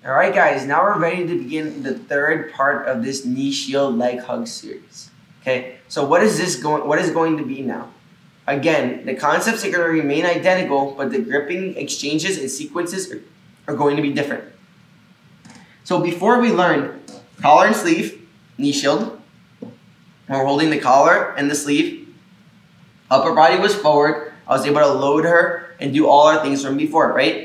All right, guys, now we're ready to begin the third part of this knee shield leg hug series. Okay, so what is going to be now? Again, the concepts are going to remain identical, but the gripping exchanges and sequences are going to be different. So before we learned collar and sleeve, knee shield, we're holding the collar and the sleeve. Upper body was forward. I was able to load her and do all our things from before, right?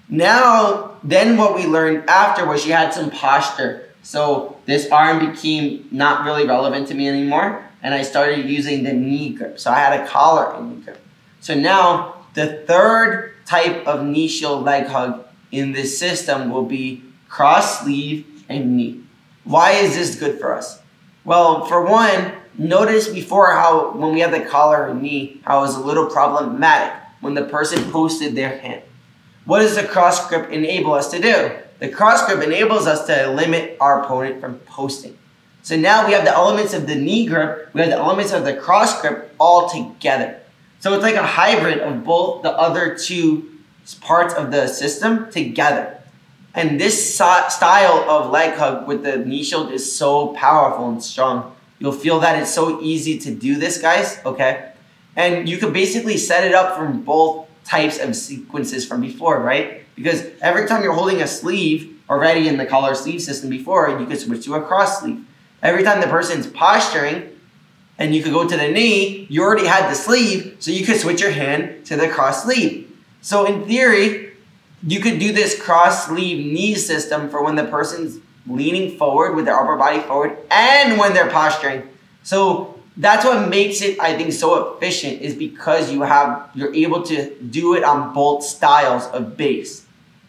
Now, then what we learned after was she had some posture. So this arm became not really relevant to me anymore, and I started using the knee grip. So I had a collar and knee grip. So now the third type of knee shield leg hug in this system will be cross sleeve and knee. Why is this good for us? Well, for one, notice before how when we had the collar and knee, how it was a little problematic when the person posted their hand. What does the cross grip enable us to do? The cross grip enables us to limit our opponent from posting. So now we have the elements of the knee grip, we have the elements of the cross grip all together. So it's like a hybrid of both the other two parts of the system together. And this style of leg hug with the knee shield is so powerful and strong. You'll feel that it's so easy to do this, guys, okay? And you could basically set it up from both types of sequences from before, right? Because every time you're holding a sleeve already in the collar sleeve system before, you could switch to a cross sleeve. Every time the person's posturing and you could go to the knee, you already had the sleeve, so you could switch your hand to the cross sleeve. So in theory, you could do this cross sleeve knee system for when the person's leaning forward with their upper body forward and when they're posturing. So that's what makes it, I think, so efficient, is because you're able to do it on both styles of base.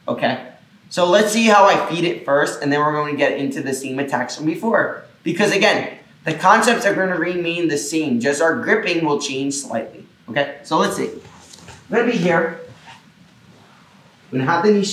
Okay, so let's see how I feed it first, and then we're going to get into the same attacks from before. Because again, the concepts are going to remain the same, just our gripping will change slightly. Okay, so let's see. I'm going to be here. I'm going to have the knee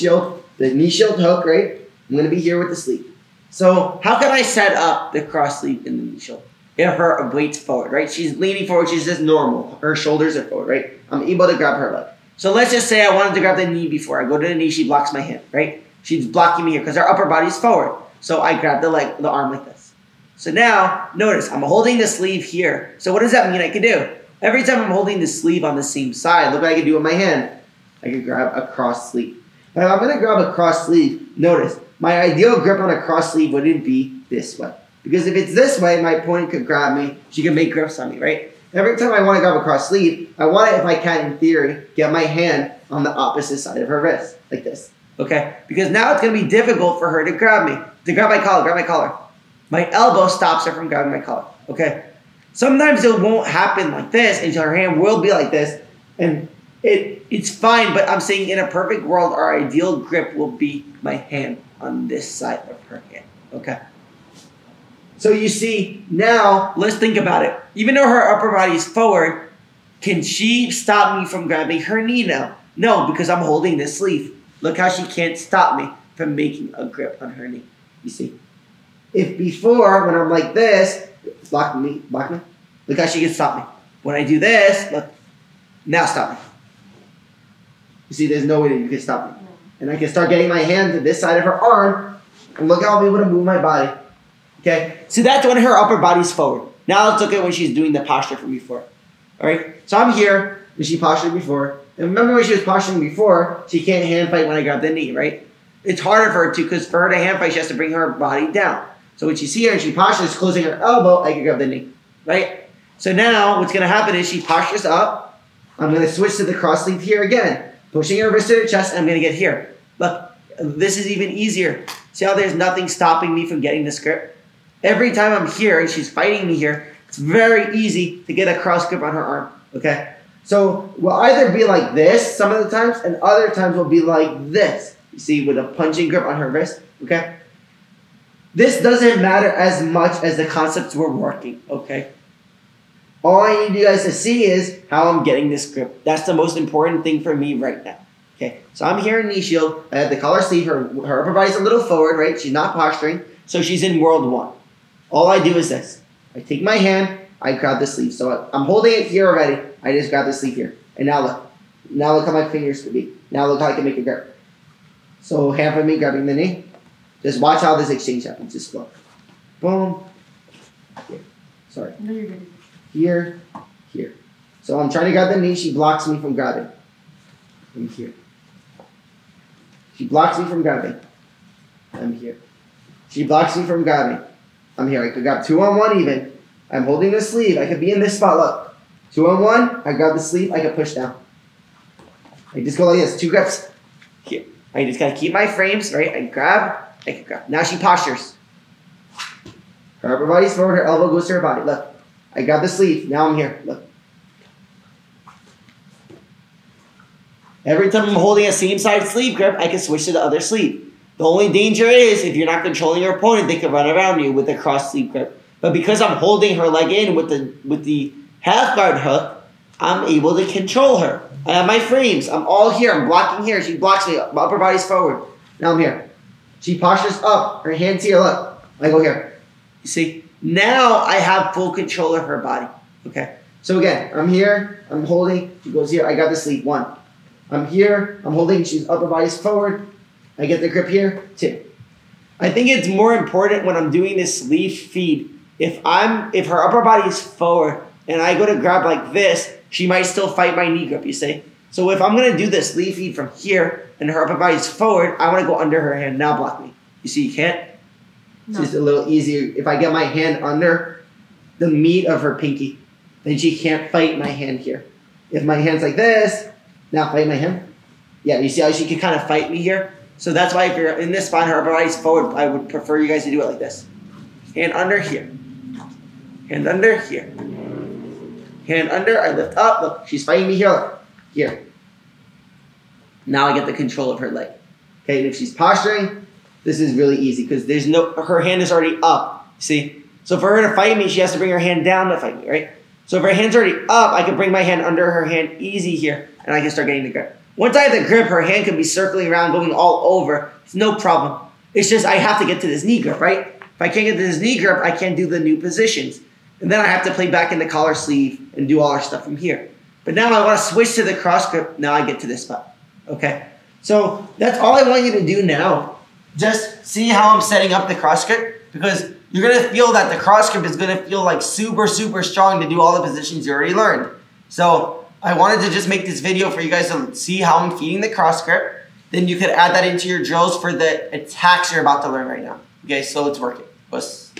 shield hook, right? I'm going to be here with the sleeve. So how can I set up the cross sleeve in the knee shield? If her weight's forward, right? She's leaning forward, she's just normal. Her shoulders are forward, right? I'm able to grab her leg. So let's just say I wanted to grab the knee before. I go to the knee, she blocks my hand, right? She's blocking me here because her upper body's forward. So I grab the arm like this. So now, notice, I'm holding the sleeve here. So what does that mean I can do? Every time I'm holding the sleeve on the same side, look what I can do with my hand. I can grab a cross sleeve. Now, if I'm going to grab a cross sleeve, notice, my ideal grip on a cross sleeve wouldn't be this way. Because if it's this way, my opponent could grab me. She can make grips on me, right? Every time I want to grab a cross sleeve, I want to, if I can, in theory, get my hand on the opposite side of her wrist, like this. Okay? Because now it's going to be difficult for her to grab me. To grab my collar, My elbow stops her from grabbing my collar. Okay? Sometimes it won't happen like this, and her hand will be like this. And it's fine, but I'm saying in a perfect world, our ideal grip will be my hand on this side of her hand. Okay? So you see, now, let's think about it. Even though her upper body is forward, can she stop me from grabbing her knee now? No, because I'm holding this sleeve. Look how she can't stop me from making a grip on her knee. You see? If before, when I'm like this, block me, look how she can stop me. When I do this, look, now stop me. You see, there's no way that you can stop me. And I can start getting my hand to this side of her arm, and look how I'm able to move my body. Okay, so that's when her upper body's forward. Now let's look at when she's doing the posture from before. All right, so I'm here when she postured before. And remember when she was posturing before, she can't hand fight when I grab the knee, right? It's harder for her to, because for her to hand fight, she has to bring her body down. So when you see her and she postures, closing her elbow, I can grab the knee, right? So now what's going to happen is she postures up. I'm going to switch to the cross sleeve here again, pushing her wrist to her chest, and I'm going to get here. Look, this is even easier. See how there's nothing stopping me from getting this grip? Every time I'm here and she's fighting me here, it's very easy to get a cross grip on her arm, okay? So we'll either be like this some of the times, and other times we'll be like this. You see, with a punching grip on her wrist, okay? This doesn't matter as much as the concepts we're working, okay? All I need you guys to see is how I'm getting this grip. That's the most important thing for me right now, okay? So I'm here in knee shield. I have the collar sleeve. Her upper body's a little forward, right? She's not posturing, so she's in world one. All I do is this. I take my hand, I grab the sleeve. So I'm holding it here already. I just grab the sleeve here. And now look. Now look how my fingers could be. Now look how I can make a grip. So hand for me, grabbing the knee. Just watch how this exchange happens. Just flow. Boom. Here. Sorry. No, you're good. Here. Here. So I'm trying to grab the knee. She blocks me from grabbing. I'm here. She blocks me from grabbing. I'm here. She blocks me from grabbing. I'm here. I could grab 2-on-1 even. I'm holding the sleeve. I could be in this spot. Look. 2-on-1. I grab the sleeve. I could push down. I just go like this. 2 grabs. Here. I just gotta keep my frames, right? I grab. I can grab. Now she postures. Her upper body's forward. Her elbow goes to her body. Look. I grab the sleeve. Now I'm here. Look. Every time I'm holding a same side sleeve grip, I can switch to the other sleeve. The only danger is if you're not controlling your opponent, they can run around you with a cross sleeve grip. But because I'm holding her leg in with the half guard hook, I'm able to control her. I have my frames. I'm all here. I'm blocking here. She blocks me. My upper body's forward. Now I'm here. She postures up. Her hands here. Look. I go here. You see? Now I have full control of her body. Okay? So again, I'm here. I'm holding. She goes here. I got the sleeve. 1. I'm here. I'm holding. She's upper body's forward. I get the grip here. 2. I think it's more important when I'm doing this sleeve feed. If her upper body is forward and I go to grab like this, she might still fight my knee grip, you see? So if I'm going to do this sleeve feed from here and her upper body is forward, I want to go under her hand. Now block me. You see, you can't? No. It's just a little easier. If I get my hand under the meat of her pinky, then she can't fight my hand here. If my hand's like this, now fight my hand. Yeah, you see how she can kind of fight me here? So that's why if you're in this spot, her upper body's forward, I would prefer you guys to do it like this. Hand under here. Hand under here. Hand under, I lift up. Look, she's fighting me here. Look, here. Now I get the control of her leg. Okay, and if she's posturing, this is really easy because her hand is already up. See? So for her to fight me, she has to bring her hand down to fight me, right? So if her hand's already up, I can bring my hand under her hand easy here, and I can start getting the grip. Once I have the grip, her hand can be circling around, going all over. It's no problem. It's just I have to get to this knee grip, right? If I can't get to this knee grip, I can't do the new positions. And then I have to play back in the collar sleeve and do all our stuff from here. But now I want to switch to the cross grip. Now I get to this spot. Okay? So that's all I want you to do now. Just see how I'm setting up the cross grip, because you're going to feel that the cross grip is going to feel like super, super strong to do all the positions you already learned. So I wanted to just make this video for you guys to see how I'm feeding the cross grip. Then you could add that into your drills for the attacks you're about to learn right now. Okay, so let's work it. Let's